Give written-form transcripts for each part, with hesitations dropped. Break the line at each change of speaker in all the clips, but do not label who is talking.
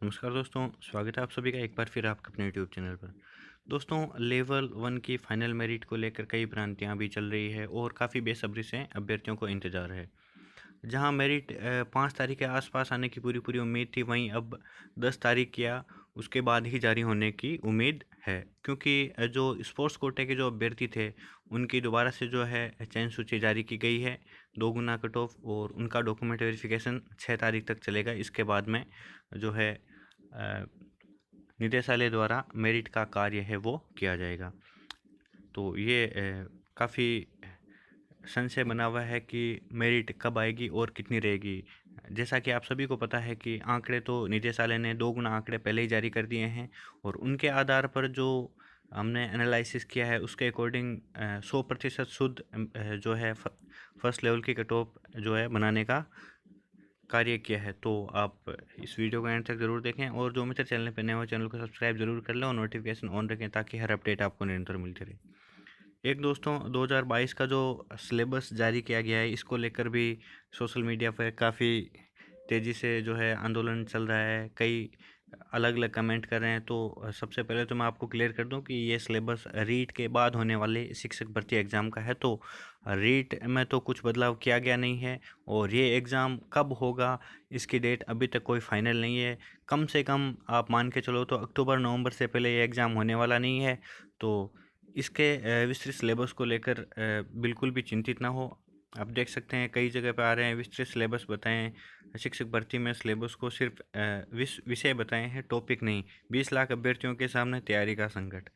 नमस्कार दोस्तों, स्वागत है आप सभी का एक बार फिर आपके अपने यूट्यूब चैनल पर। दोस्तों, लेवल 1 की फाइनल मेरिट को लेकर कई भ्रांतियां भी चल रही है और काफ़ी बेसब्री से अभ्यर्थियों को इंतजार है। जहां मेरिट 5 तारीख के आसपास आने की पूरी पूरी उम्मीद थी, वहीं अब 10 तारीख या उसके बाद ही जारी होने की उम्मीद है, क्योंकि जो स्पोर्ट्स कोटे के जो अभ्यर्थी थे उनकी दोबारा से जो है चयन सूची जारी की गई है। 2 गुना कट ऑफ और उनका डॉक्यूमेंट वेरिफिकेशन 6 तारीख तक चलेगा। इसके बाद में जो है अ, निदेशालय द्वारा मेरिट का कार्य है वो किया जाएगा। तो ये काफ़ी संशय बना हुआ है कि मेरिट कब आएगी और कितनी रहेगी। जैसा कि आप सभी को पता है कि आंकड़े तो निदेशालय ने 2 गुना आंकड़े पहले ही जारी कर दिए हैं, और उनके आधार पर जो हमने एनालिसिस किया है उसके अकॉर्डिंग 100% शुद्ध जो है फर्स्ट लेवल की कट ऑफ जो है बनाने का कार्य किया है। तो आप इस वीडियो को एंड तक ज़रूर देखें, और जो मित्र चैनल पर नए हो चैनल को सब्सक्राइब जरूर कर लें और नोटिफिकेशन ऑन रखें ताकि हर अपडेट आपको निरंतर मिलती रहे। एक दोस्तों, 2022 का जो सिलेबस जारी किया गया है, इसको लेकर भी सोशल मीडिया पर काफ़ी तेज़ी से जो है आंदोलन चल रहा है। कई अलग अलग कमेंट कर रहे हैं। तो सबसे पहले तो मैं आपको क्लियर कर दूं कि ये सिलेबस रीट के बाद होने वाले शिक्षक भर्ती एग्ज़ाम का है। तो रीट में तो कुछ बदलाव किया गया नहीं है, और ये एग्ज़ाम कब होगा इसकी डेट अभी तक कोई फाइनल नहीं है। कम से कम आप मान के चलो तो अक्टूबर नवंबर से पहले ये एग्ज़ाम होने वाला नहीं है। तो इसके विस्तृत सिलेबस को लेकर बिल्कुल भी चिंतित ना हो। आप देख सकते हैं कई जगह पे आ रहे हैं विस्तृत सिलेबस बताएं। शिक्षक भर्ती में सिलेबस को सिर्फ विषय बताए हैं, टॉपिक नहीं। 20 लाख अभ्यर्थियों के सामने तैयारी का संकट।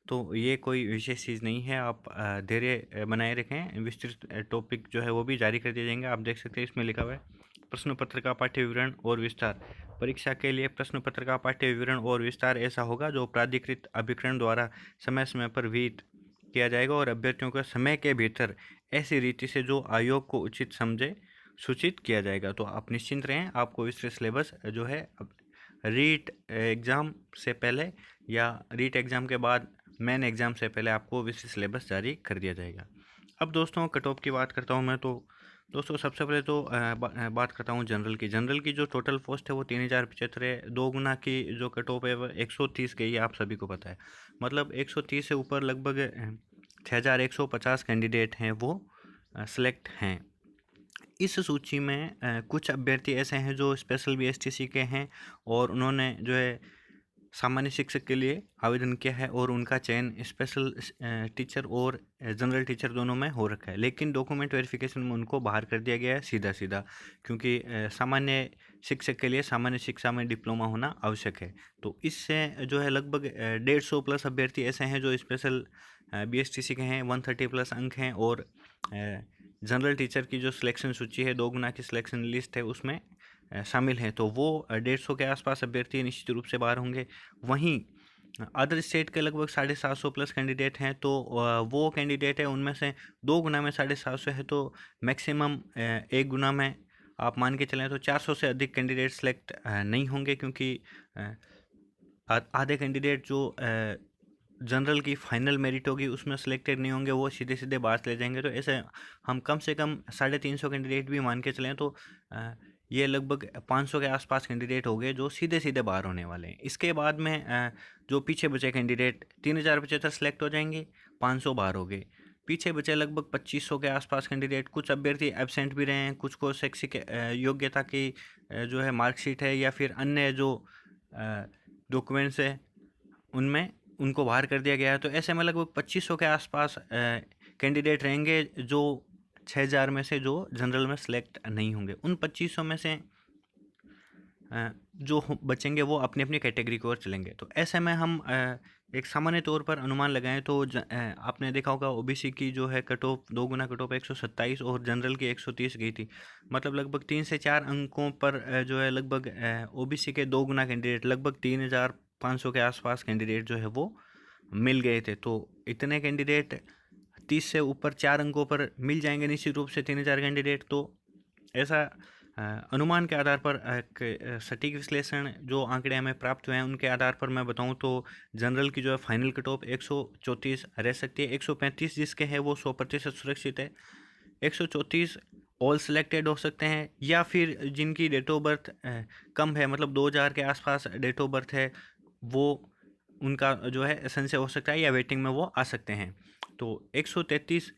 तो ये कोई विशेष चीज़ नहीं है। आप धैर्य बनाए रखें। विस्तृत टॉपिक जो है वो भी जारी कर दिए जाएंगे। आप देख सकते हैं इसमें लिखा हुआ है प्रश्न पत्र का पाठ्य विवरण और विस्तार। परीक्षा के लिए प्रश्न पत्र का पाठ्य विवरण और विस्तार ऐसा होगा जो प्राधिकृत अभिकरण द्वारा समय समय पर विहित किया जाएगा, और अभ्यर्थियों को समय के भीतर ऐसी रीति से जो आयोग को उचित समझे सूचित किया जाएगा। तो आप निश्चिंत रहें, आपको विस्तृत सिलेबस जो है रीट एग्ज़ाम से पहले या रीट एग्ज़ाम के बाद मेन एग्ज़ाम से पहले आपको विस्तृत सिलेबस जारी कर दिया जाएगा। अब दोस्तों, कट ऑफ की बात करता हूँ मैं। तो दोस्तों, सबसे पहले तो बात करता हूँ जनरल की। जनरल की जो टोटल पोस्ट है वो 3075 है। 2 गुना की जो कट ऑफ है वो 130 गई है, आप सभी को पता है। मतलब 130 से ऊपर लगभग 6150 कैंडिडेट हैं वो सेलेक्ट हैं। इस सूची में कुछ अभ्यर्थी ऐसे हैं जो स्पेशल बीएसटीसी के हैं, और उन्होंने जो है सामान्य शिक्षक के लिए आवेदन किया है, और उनका चयन स्पेशल टीचर और जनरल टीचर दोनों में हो रखा है। लेकिन डॉक्यूमेंट वेरिफिकेशन में उनको बाहर कर दिया गया है सीधा सीधा, क्योंकि सामान्य शिक्षक के लिए सामान्य शिक्षा में डिप्लोमा होना आवश्यक है। तो इससे जो है लगभग 150 प्लस अभ्यर्थी ऐसे हैं जो स्पेशल बीएसटीसी के हैं। 130 प्लस अंक हैं, और जनरल टीचर की जो सिलेक्शन सूची है, 2 गुना की सिलेक्शन लिस्ट है, उसमें शामिल हैं। तो वो 150 के आसपास अभ्यर्थी निश्चित रूप से बाहर होंगे। वहीं अदर स्टेट के लगभग 750 प्लस कैंडिडेट हैं। तो वो कैंडिडेट है, उनमें से 2 गुना में 750 है, तो मैक्सिमम 1 गुना में आप मान के चलें तो 400 से अधिक कैंडिडेट सेलेक्ट नहीं होंगे, क्योंकि आधे कैंडिडेट जो जनरल की फाइनल मेरिट होगी उसमें सेलेक्टेड नहीं होंगे, वो सीधे सीधे बाहर चले जाएंगे। तो ऐसे हम कम से कम 350 कैंडिडेट भी मान के चलें तो ये लगभग 500 के आसपास कैंडिडेट हो गए जो सीधे सीधे बाहर होने वाले हैं। इसके बाद में जो पीछे बचे कैंडिडेट 3075 सेलेक्ट हो जाएंगे, 500 बाहर हो गए। पीछे बचे लगभग 2500 के आसपास कैंडिडेट। कुछ अभ्यर्थी एब्सेंट भी रहे हैं, कुछ को शैक्षिक योग्यता की जो है मार्कशीट है या फिर अन्य जो डॉक्यूमेंट्स है उनमें उनको बाहर कर दिया गया है। तो ऐसे में लगभग 2500 के आसपास कैंडिडेट रहेंगे जो 6000 में से जो जनरल में सेलेक्ट नहीं होंगे। उन 2500 में से जो बचेंगे वो अपनी अपनी कैटेगरी की ओर चलेंगे। तो ऐसे में हम एक सामान्य तौर पर अनुमान लगाएं तो आपने देखा होगा ओबीसी की जो है कट ऑफ 2 गुना कट ऑफ 127 और जनरल की 130 गई थी। मतलब लगभग 3 से 4 अंकों पर जो है लगभग ओबीसी के 2 गुना कैंडिडेट लगभग 3500 के आसपास कैंडिडेट जो है वो मिल गए थे। तो इतने कैंडिडेट 30 से ऊपर 4 अंकों पर मिल जाएंगे निश्चित रूप से 3000 कैंडिडेट। तो ऐसा अनुमान के आधार पर एक सटीक विश्लेषण जो आंकड़े हमें प्राप्त हुए हैं उनके आधार पर मैं बताऊं तो जनरल की जो है फाइनल कट ऑफ 134 रह सकती है। 135 जिसके है वो 100% सुरक्षित है। 134 ऑल सिलेक्टेड हो सकते हैं, या फिर जिनकी डेट ऑफ बर्थ कम है, मतलब 2000 के आसपास डेट ऑफ बर्थ है, वो उनका जो है संशय हो सकता है या वेटिंग में वो आ सकते हैं। तो 133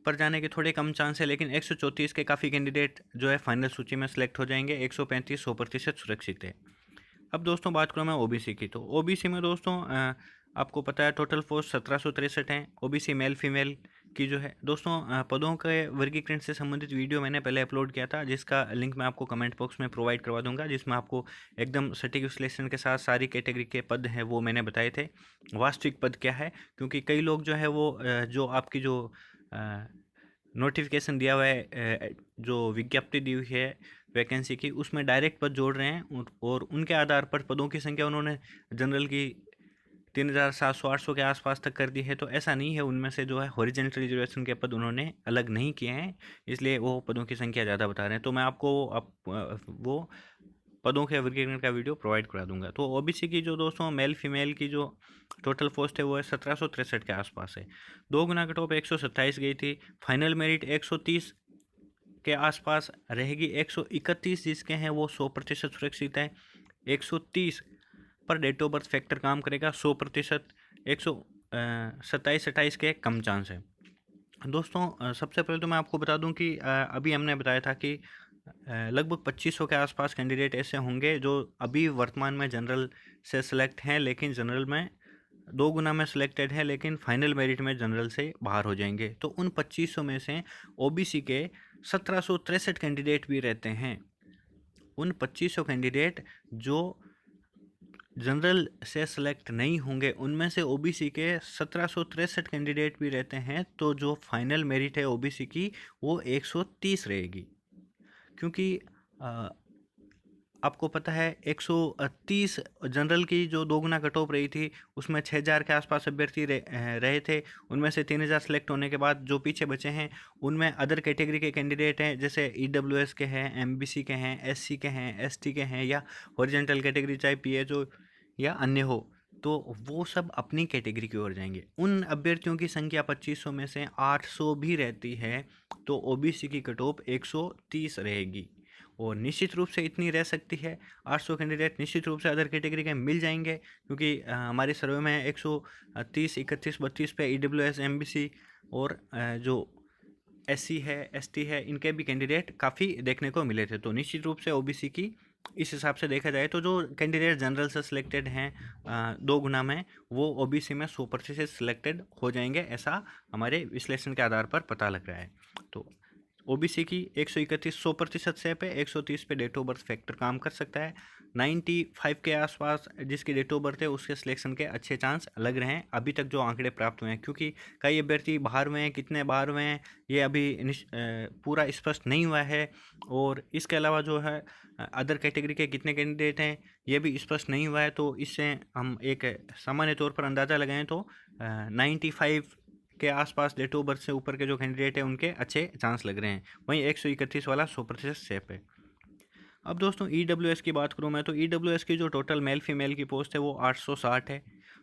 पर जाने के थोड़े कम चांस है, लेकिन 134 के काफ़ी कैंडिडेट जो है फाइनल सूची में सेलेक्ट हो जाएंगे। 135 100% सुरक्षित है। अब दोस्तों बात करूँ मैं ओबीसी की, तो ओबीसी में दोस्तों आपको पता है टोटल पोस्ट 1763 हैं। ओबीसी मेल फीमेल की जो है दोस्तों पदों के वर्गीकरण से संबंधित वीडियो मैंने पहले अपलोड किया था, जिसका लिंक मैं आपको कमेंट बॉक्स में प्रोवाइड करवा दूंगा, जिसमें आपको एकदम सटीक विश्लेषण के साथ सारी कैटेगरी के पद हैं वो मैंने बताए थे, वास्तविक पद क्या है। क्योंकि कई लोग जो है वो जो आपकी जो नोटिफिकेशन दिया हुआ है, जो विज्ञप्ति दी हुई है वैकेंसी की, उसमें डायरेक्ट पद जोड़ रहे हैं और उनके आधार पर पदों की संख्या उन्होंने जनरल की 3700-800 के आसपास तक कर दी है। तो ऐसा नहीं है, उनमें से जो है हॉरिजेंटल रिजर्वेशन के पद उन्होंने अलग नहीं किए हैं, इसलिए वो पदों की संख्या ज़्यादा बता रहे हैं। तो मैं आपको वो पदों के वर्गीकरण का वीडियो प्रोवाइड करा दूंगा। तो ओबीसी की जो दोस्तों मेल फीमेल की जो टोटल पोस्ट है वो है 1763 के आसपास है। 2 गुना कट ऑफ 127 गई थी। फाइनल मेरिट 130 के आसपास रहेगी। 131 जिसके हैं वो 100% सुरक्षित है। 130 पर डेट ऑफ बर्थ फैक्टर काम करेगा 100%। 127-28 के कम चांस है। दोस्तों सबसे पहले तो मैं आपको बता दूं कि अभी हमने बताया था कि लगभग 2500 के आसपास कैंडिडेट ऐसे होंगे जो अभी वर्तमान में जनरल से सिलेक्ट हैं, लेकिन जनरल में 2 गुना में सिलेक्टेड है, लेकिन फाइनल मेरिट में जनरल से बाहर हो जाएंगे। तो उन 2500 में से ओबीसी के 1763 कैंडिडेट भी रहते हैं। उन 2500 कैंडिडेट जो जनरल से सिलेक्ट नहीं होंगे, उनमें से ओबीसी के 1763 कैंडिडेट भी रहते हैं। तो जो फाइनल मेरिट है ओबीसी की वो 130 रहेगी। क्योंकि आपको पता है 130 जनरल की जो 2 गुना कट ऑफ रही थी, उसमें 6000 के आसपास अभ्यर्थी रहे थे। उनमें से 3000 सेलेक्ट होने के बाद जो पीछे बचे हैं उनमें अदर कैटेगरी के कैंडिडेट हैं, जैसे ईडब्ल्यूएस के हैं, एमबीसी के हैं, एससी के हैं, एसटी के हैं, या हॉरिजॉन्टल कैटेगरी चाहे पीएचओ या अन्य हो, तो वो सब अपनी कैटेगरी की ओर जाएंगे। उन अभ्यर्थियों की संख्या 2500 में से 800 भी रहती है, तो ओबीसी की कट ऑफ 130 रहेगी। और निश्चित रूप से इतनी रह सकती है। 800 कैंडिडेट निश्चित रूप से अदर कैटेगरी के मिल जाएंगे, क्योंकि हमारे सर्वे में 130, 31, 32 पे ईडब्ल्यूएस, एमबीसी और जो एससी है, एसटी है, इनके भी कैंडिडेट काफ़ी देखने को मिले थे। तो निश्चित रूप से ओबीसी की इस हिसाब से देखा जाए तो जो कैंडिडेट जनरल से सिलेक्टेड हैं 2 गुना में, वो ओबीसी में 100% सिलेक्टेड हो जाएंगे, ऐसा हमारे विश्लेषण के आधार पर पता लग रहा है। तो ओबीसी की 131 100% से पे 130 पे डेट ऑफ बर्थ फैक्टर काम कर सकता है। 95 के आसपास जिसकी डेट ऑफ बर्थ है उसके सिलेक्शन के अच्छे चांस लग रहे हैं अभी तक जो आंकड़े प्राप्त हुए हैं, क्योंकि कई अभ्यर्थी बाहर में हैं, कितने बाहर में हैं ये अभी पूरा स्पष्ट नहीं हुआ है। और इसके अलावा जो है अदर कैटेगरी के कितने कैंडिडेट हैं ये भी स्पष्ट नहीं हुआ है। तो इससे हम एक सामान्य तौर पर अंदाज़ा लगाएं तो 95 के आसपास डेट ऑफ बर्थ से ऊपर के जो कैंडिडेट हैं उनके अच्छे चांस लग रहे हैं। वहीं 131 वाला 100% सेफ है। अब दोस्तों ईडब्ल्यूएस की बात करूँ मैं, तो ईडब्ल्यूएस की जो टोटल मेल फीमेल की पोस्ट है वो 860 है।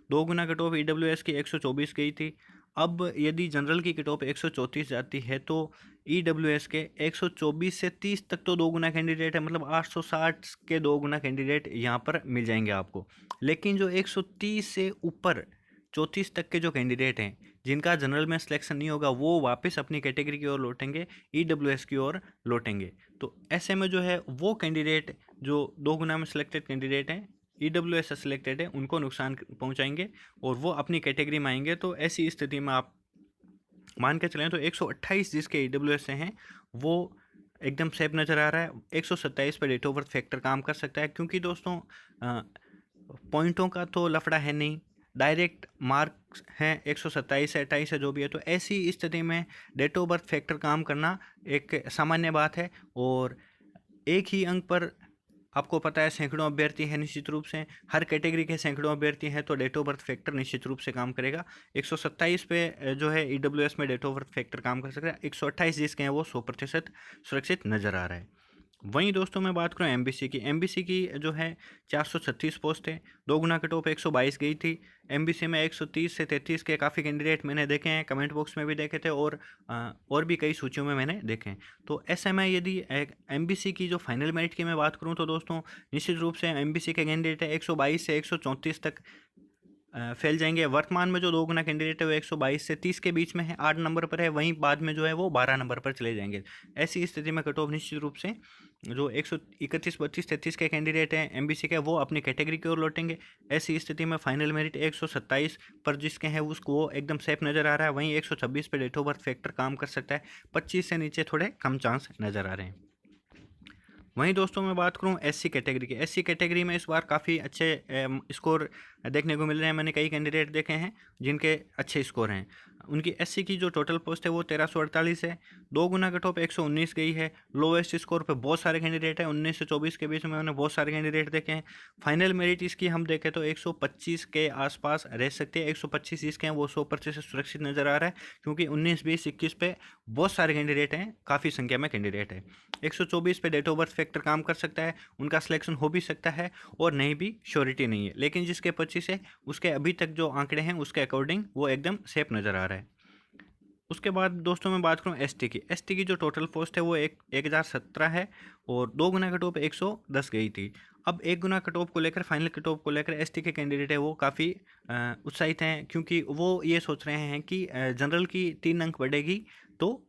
2 गुना कट ऑफ ईडब्ल्यूएस की 124 गई थी। अब यदि जनरल की कट ऑफ 134 जाती है तो ईडब्ल्यूएस के 124 से 30 तक तो 2 गुना कैंडिडेट है, मतलब 860 के 2 गुना कैंडिडेट यहाँ पर मिल जाएंगे आपको। लेकिन जो 130 से ऊपर 34 तक के जो कैंडिडेट हैं जिनका जनरल में सिलेक्शन नहीं होगा, वो वापस अपनी कैटेगरी की ओर लौटेंगे, ईडब्ल्यूएस की ओर लौटेंगे। तो ऐसे में जो है वो कैंडिडेट जो 2 गुना में सिलेक्टेड कैंडिडेट हैं, ईडब्ल्यूएस से सिलेक्टेड है, उनको नुकसान पहुंचाएंगे और वो अपनी कैटेगरी में आएंगे। तो ऐसी स्थिति में आप मान के चलें तो 128 जिसके ईडब्ल्यूएस से हैं वो एकदम सेफ नज़र आ रहा है। 127 पर डेट ऑफ बर्थ फैक्टर काम कर सकता है, क्योंकि दोस्तों पॉइंटों का तो लफड़ा है नहीं, डायरेक्ट मार्क्स हैं 127 है, 28 है, जो भी है। तो ऐसी स्थिति में डेट ऑफ बर्थ फैक्टर काम करना एक सामान्य बात है। और एक ही अंक पर आपको पता है सैकड़ों अभ्यर्थी हैं, निश्चित रूप से हर कैटेगरी के सैकड़ों अभ्यर्थी हैं, तो डेट ऑफ बर्थ फैक्टर निश्चित रूप से काम करेगा। 127 पे जो है ईडब्ल्यूएस में डेट ऑफ बर्थ फैक्टर काम कर सकता है। 128 जिसके हैं वो 100% सुरक्षित नज़र आ रहा है। वहीं दोस्तों मैं बात करूँ एमबीसी की जो है 436 पोस्ट है, 2 गुना कट ऑफ 122 गई थी। एमबीसी में 130 से 33 के काफ़ी कैंडिडेट मैंने देखे हैं, कमेंट बॉक्स में भी देखे थे और भी कई सूचियों में मैंने देखे हैं। तो ऐसे में यदि एमबीसी की जो फाइनल मेरिट की मैं बात करूँ तो दोस्तों निश्चित रूप से एमबीसी के कैंडिडेट है 122 से 134 तक फैल जाएंगे। वर्तमान में जो 2 गुना कैंडिडेट है वो 122 से 30 के बीच में है, 8 नंबर पर है, वहीं बाद में जो है वो 12 नंबर पर चले जाएंगे। ऐसी स्थिति में कट ऑफ निश्चित रूप से जो 131, 32, 33 के कैंडिडेट हैं एमबीसी के, वो अपनी कैटेगरी की ओर लौटेंगे। ऐसी स्थिति में फाइनल मेरिट 127 पर जिसके हैं उसको वो एकदम सेफ नज़र आ रहा है। वहीं 126 पर डेट ऑफ बर्थ फैक्टर काम कर सकता है, 25 से नीचे थोड़े कम चांस नज़र आ रहे हैं। वहीं दोस्तों मैं बात करूं एससी कैटेगरी की, एससी कैटेगरी में इस बार काफ़ी अच्छे स्कोर देखने को मिल रहे हैं। मैंने कई कैंडिडेट देखे हैं जिनके अच्छे स्कोर हैं। उनकी एससी की जो टोटल पोस्ट है वो 1348 है, 2 गुना कट ऑफ 119 गई है। लोवेस्ट स्कोर पे बहुत सारे कैंडिडेट हैं, 19 से 24 के बीच में मैंने बहुत सारे कैंडिडेट देखे हैं। फाइनल मेरिट इसकी हम देखें तो 125 के आसपास रह सकती है। 125 इसके हैं वो 100% से सुरक्षित नज़र आ रहा है, क्योंकि 19, 20, 21 पे बहुत सारे कैंडिडेट हैं, काफ़ी संख्या में कैंडिडेट है। 124 पे डेट ऑफ बर्थ फैक्टर काम कर सकता है, उनका सिलेक्शन हो भी सकता है और नहीं भी, श्योरिटी नहीं है। लेकिन जिसके 25 है उसके अभी तक जो आंकड़े हैं उसके अकॉर्डिंग वो एकदम सेफ नज़र आ रहा है। उसके बाद दोस्तों मैं बात करूं एसटी की जो टोटल पोस्ट है वो 1017 है और 2 गुना कट ऑफ 110 गई थी। अब 1 गुना कट ऑफ को लेकर, फाइनल कट ऑफ को लेकर एसटी के कैंडिडेट है वो काफ़ी उत्साहित हैं, क्योंकि वो ये सोच रहे हैं कि जनरल की 3 अंक बढ़ेगी तो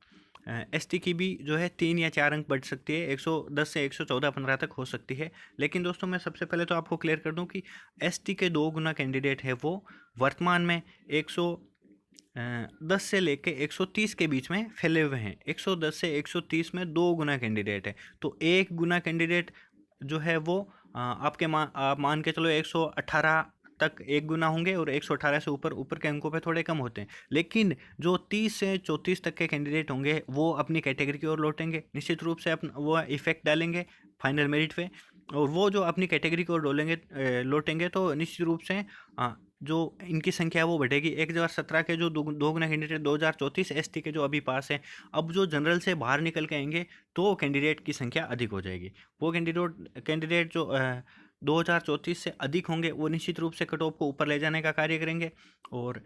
एसटी की भी जो है 3 या 4 अंक बढ़ सकती है, 110 से 114-15 तक हो सकती है। लेकिन दोस्तों मैं सबसे पहले तो आपको क्लियर कर दूं कि एसटी के 2 गुना कैंडिडेट है वो वर्तमान में 110 से लेके 130 के बीच में फैले हुए हैं। 110 से 130 में 2 गुना कैंडिडेट है, तो 1 गुना कैंडिडेट जो है वो आप मान के चलो 118 तक 1 गुना होंगे और 118 से ऊपर ऊपर के अंकों पे थोड़े कम होते हैं। लेकिन जो 30 से 34 तक के कैंडिडेट होंगे वो अपनी कैटेगरी की ओर लौटेंगे, निश्चित रूप से वो इफेक्ट डालेंगे फाइनल मेरिट पे। और वो जो अपनी कैटेगरी को लौटेंगे तो निश्चित रूप से जो इनकी संख्या है वो बढ़ेगी। 1017 के जो 2 गुना कैंडिडेट 2034 एसटी के जो अभी पास हैं, अब जो जनरल से बाहर निकल के आएंगे तो कैंडिडेट की संख्या अधिक हो जाएगी। वो कैंडिडेट जो 2034 से अधिक होंगे वो निश्चित रूप से कट ऑफ को ऊपर ले जाने का कार्य करेंगे और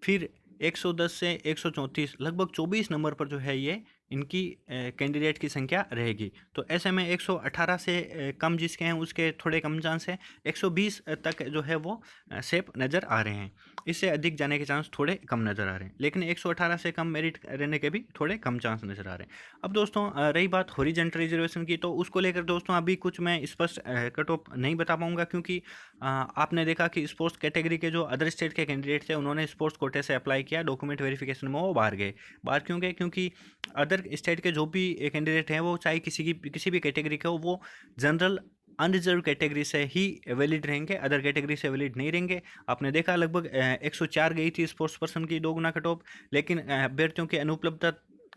फिर 110 से 134 लगभग 24 नंबर पर जो है ये इनकी कैंडिडेट की संख्या रहेगी। तो ऐसे में 118 से कम जिसके हैं उसके थोड़े कम चांस है, 120 तक जो है वो सेफ नज़र आ रहे हैं। इससे अधिक जाने के चांस थोड़े कम नज़र आ रहे हैं, लेकिन 118 से कम मेरिट रहने के भी थोड़े कम चांस नज़र आ रहे हैं। अब दोस्तों रही बात हॉरिजॉन्टल रिजर्वेशन की, तो उसको लेकर दोस्तों अभी कुछ मैं स्पष्ट कट ऑफ नहीं बता पाऊँगा, क्योंकि आपने देखा कि स्पोर्ट्स कैटेगरी के जो अदर स्टेट के कैंडिडेट थे उन्होंने स्पोर्ट्स कोटे से अप्लाई किया, डॉक्यूमेंट वेरिफिकेशन में वो बाहर गए। बाहर क्यों गए? क्योंकि अदर स्टेट के जो भी कैंडिडेट हैं वो चाहे किसी भी कैटेगरी के हो, वो जनरल अनरिजर्व कैटेगरी से ही वैलिड रहेंगे, अदर कैटेगरी से वैलिड नहीं रहेंगे। आपने देखा लगभग 104 गई थी स्पोर्ट्स पर्सन की 2 गुना कट ऑफ, लेकिन अभ्यर्थियों की अनुपलब्धता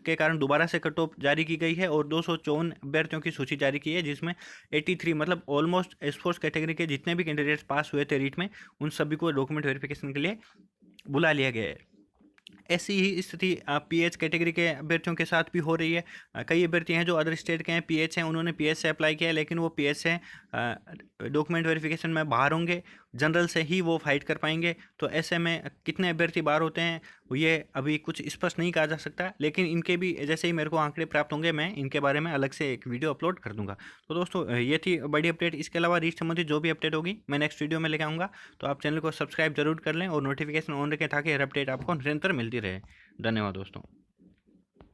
के कारण दोबारा से कट ऑफ जारी की गई है और 254 अभ्यर्थियों की सूची जारी की है, जिसमें 83 मतलब ऑलमोस्ट स्पोर्ट्स कैटेगरी के जितने भी कैंडिडेट्स पास हुए थे रीट में उन सभी को डॉक्यूमेंट वेरिफिकेशन के लिए बुला लिया गया है। ऐसी ही स्थिति पीएच कैटेगरी के अभ्यर्थियों के साथ भी हो रही है। कई अभ्यर्थी हैं जो अदर स्टेट के हैं, पीएच हैं, उन्होंने पीएच से अप्लाई किया है, लेकिन वो पीएच से डॉक्यूमेंट वेरिफिकेशन में बाहर होंगे, जनरल से ही वो फाइट कर पाएंगे। तो ऐसे में कितने अभ्यर्थी बाहर होते हैं ये अभी कुछ स्पष्ट नहीं कहा जा सकता, लेकिन इनके भी जैसे ही मेरे को आंकड़े प्राप्त होंगे मैं इनके बारे में अलग से एक वीडियो अपलोड कर दूंगा। तो दोस्तों ये थी बड़ी अपडेट। इसके अलावा रीट संबंधित जो भी अपडेट होगी मैं नेक्स्ट वीडियो में लेकर आऊँगा, तो आप चैनल को सब्सक्राइब जरूर कर लें और नोटिफिकेशन ऑन रखें ताकि हर अपडेट आपको निरंतर मिलती रहे। धन्यवाद दोस्तों।